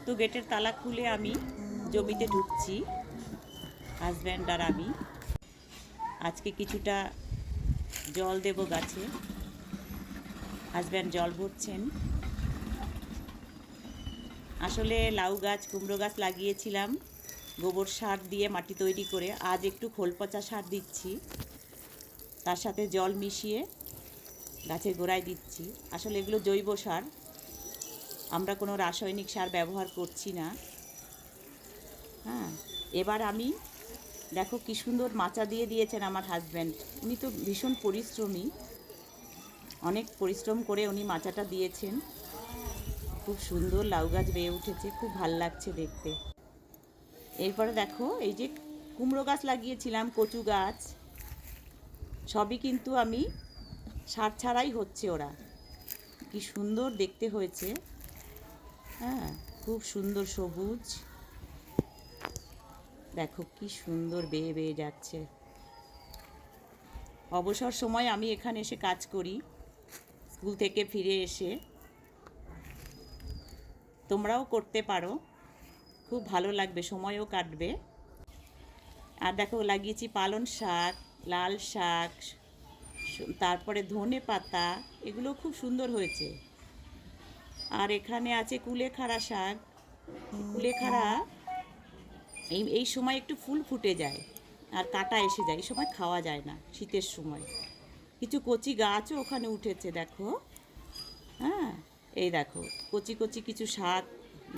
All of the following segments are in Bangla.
তো গেটের তালা খুলে আমি জমিতে ঢুকছি, হাজব্যান্ড আর আমি। আজকে কিছুটা জল দেব গাছে। হাজব্যান্ড জল ভরছেন। আসলে লাউ গাছ, কুমড়ো গাছ লাগিয়েছিলাম গোবর সার দিয়ে মাটি তৈরি করে। আজ একটু খোল পচা সার দিচ্ছি, তার সাথে জল মিশিয়ে গাছের গোড়ায় দিচ্ছি। আসলে এগুলো জৈব সার, আমরা কোনো রাসায়নিক সার ব্যবহার করছি না। হ্যাঁ, এবার আমি দেখো কি সুন্দর মাচা দিয়ে দিয়েছেন আমার হাজব্যান্ড। উনি তো ভীষণ পরিশ্রমী, অনেক পরিশ্রম করে উনি মাচাটা দিয়েছেন। খুব সুন্দর লাউ গাছ বেয়ে উঠেছে, খুব ভাল লাগছে দেখতে। এরপরে দেখো এই যে কুমড়ো গাছ লাগিয়েছিলাম, কচু গাছ, সবই কিন্তু আমি সার ছাড়াই হচ্ছে। ওরা কি সুন্দর দেখতে হয়েছে। হ্যাঁ, খুব সুন্দর সবুজ, দেখো কি সুন্দর বেয়ে বেয়ে যাচ্ছে। অবসর সময় আমি এখানে এসে কাজ করি, স্কুল থেকে ফিরে এসে। তোমরাও করতে পারো, খুব ভালো লাগবে, সময়ও কাটবে। আর দেখো লাগিয়েছি পালং শাক, লাল শাক, তারপরে ধনে পাতা, এগুলো খুব সুন্দর হয়েছে। আর এখানে আছে কুলেখাড়া শাক। কুলেখাড়া এই সময় একটু ফুল ফুটে যায় আর কাঁটা এসে যায়, এই সময় খাওয়া যায় না, শীতের সময়। কিছু কচি গাছও ওখানে উঠেছে দেখো। হ্যাঁ, এই দেখো কচি কচি কিছু শাক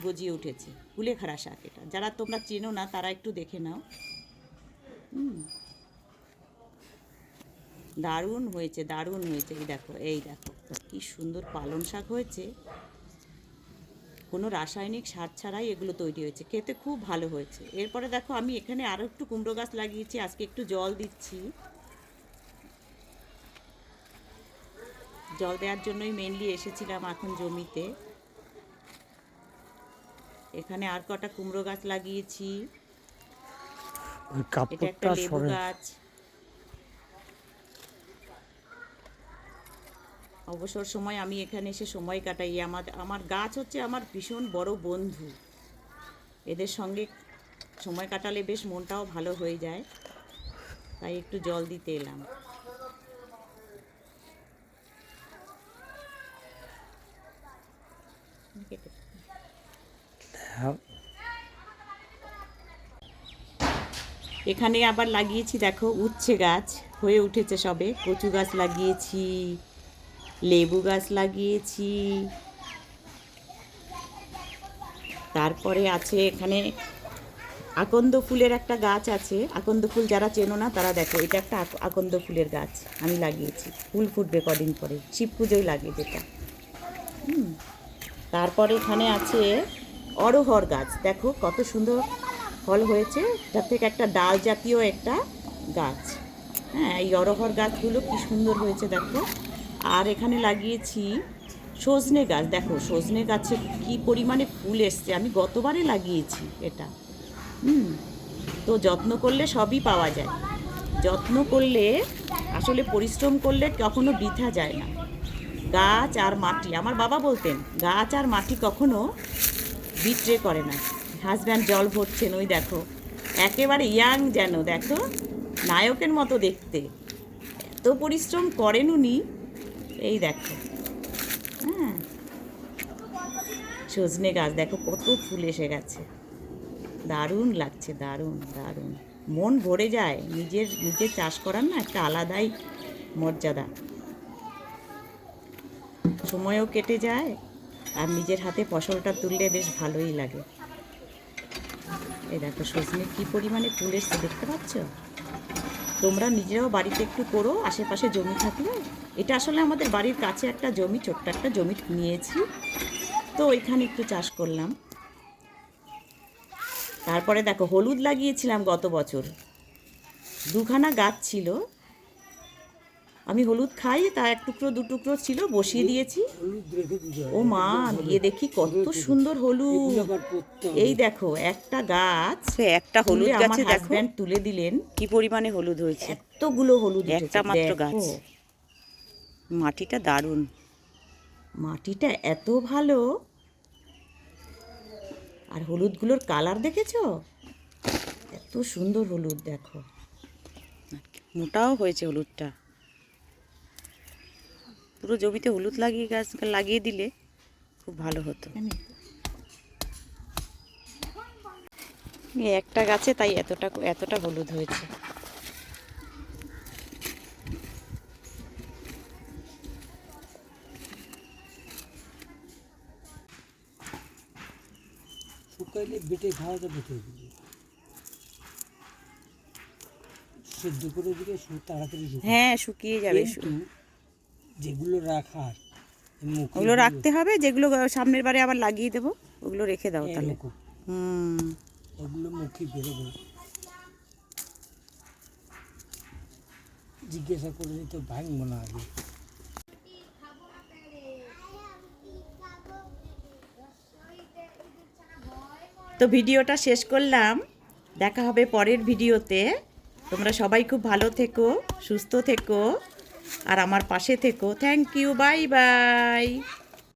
গজিয়ে উঠেছে, কুলেখাড়া শাক। এটা যারা তোমরা চেনো না তারা একটু দেখে নাও। দারুণ হয়েছে, দারুণ হয়েছে। এই দেখো, এই দেখো কি সুন্দর পালং শাক হয়েছে। কোনো রাসায়নিক সার ছাড়াই এগুলো তৈরি হয়েছে, খেতে খুব ভালো হয়েছে। এরপরে দেখো আমি এখানে আরও একটু কুমড়ো গাছ লাগিয়েছি, আজকে একটু জল দিচ্ছি। জল দেওয়ার জন্যই মেনলি এসেছিলাম এখন জমিতে। এখানে আর কটা কুমড়ো গাছ লাগিয়েছি। এটা একটা লেবু গাছ। অবসর সময় আমি এখানে এসে সময় কাটাই। আমার গাছ হচ্ছে আমার ভীষণ বড় বন্ধু। এদের সঙ্গে সময় কাটালে বেশ মনটাও ভালো হয়ে যায়, তাই একটু জল দিতে এলাম। এখানে আবার লাগিয়েছি দেখো উচ্ছে গাছ হয়ে উঠেছে সবে। কচু গাছ লাগিয়েছি, লেবু গাছ লাগিয়েছি, তারপরে আছে এখানে আকন্দ ফুলের একটা গাছ আছে। আকন্দ ফুল যারা চেনো না তারা দেখো, এটা একটা আকন্দ ফুলের গাছ আমি লাগিয়েছি, ফুল ফুটবে কদিন পরে, শিব পুজোয় লাগে যেটা। তারপরে এখানে আছে অরহর গাছ, দেখো কত সুন্দর ফল হয়েছে, যার থেকে একটা ডাল জাতীয় একটা গাছ। হ্যাঁ, এই অরহর গাছগুলো কি সুন্দর হয়েছে দেখো। আর এখানে লাগিয়েছি সজনে গাছ, দেখো সজনে গাছে কি পরিমাণে ফুল এসছে। আমি গতবারে লাগিয়েছি এটা। তো যত্ন করলে সবই পাওয়া যায়। যত্ন করলে, আসলে পরিশ্রম করলে কখনো বৃথা যায় না। গাছ আর মাটি, আমার বাবা বলতেন গাছ আর মাটি কখনো বিট্রে করে না। হাজব্যান্ড জল ভরছেন, ওই দেখো একেবারে ইয়াং, যেন দেখো নায়কের মতো দেখতে। এত পরিশ্রম করেন উনি, এই দেখো। হ্যাঁ, সজনে গাছ দেখো কত ফুল এসে গেছে, দারুণ লাগছে, দারুণ দারুণ, মন ভরে যায়। নিজের চাষ করার না একটা আলাদাই মর্যাদা, সময়ও কেটে যায় আর নিজের হাতে ফসলটা তুললে বেশ ভালোই লাগে। এই দেখো সজনে কি পরিমাণে ফুল এসছে, দেখতে পাচ্ছ? তোমরা নিজেরাও বাড়িতে একটু করো, আশেপাশে জমি থাকলে। এটা আসলে আমাদের বাড়ির কাছে একটা জমি, ছোট্ট একটা জমি নিয়েছি, তো ওইখানে একটু চাষ করলাম। তারপরে দেখো হলুদ লাগিয়েছিলাম গত বছর, দুখানা গাছ ছিল। আমি হলুদ খাই, তা এক টুকরো দু টুকরো ছিল, বসিয়ে দিয়েছি। ও মা, গিয়ে দেখি কত সুন্দর হলুদ। এই দেখো একটা গাছ, একটা হলুদ গাছে হাজব্যান্ড তুলে দিলেন, কি পরিমাণে হলুদ হয়েছে। এতগুলো হলুদ, একটা মাত্র গাছ। মাটিটা দারুণ, মাটিটা এত ভালো। আর হলুদগুলোর কালার দেখেছো? এত সুন্দর হলুদ, দেখো মোটাও হয়েছে হলুদটা। পুরো জমিতে হলুদ লাগিয়ে দিলে খুব ভালো হতো। একটা গাছে তাই এতটা হলুদ হয়েছে। শুকাইলে বেটে খাওয়া যাবে তো, সেদ্ধ করে দিলে তাড়াতাড়ি শুকায়। হ্যাঁ, শুকিয়ে যাবে। কিন্তু যেগুলো রাখার ওগুলো রাখতে হবে, যেগুলো সামনের বারে আবার লাগিয়ে দেবো ওগুলো রেখে দাও তাহলে। ওগুলো মুখে বেরোবে, জিজ্ঞাসা করলে তো ভাঙবো না আগে। তো ভিডিওটা শেষ করলাম, দেখা হবে পরের ভিডিওতে। তোমরা সবাই খুব ভালো থেকো, সুস্থ থেকো আর আমার পাশে থেকো। Thank you, bye by.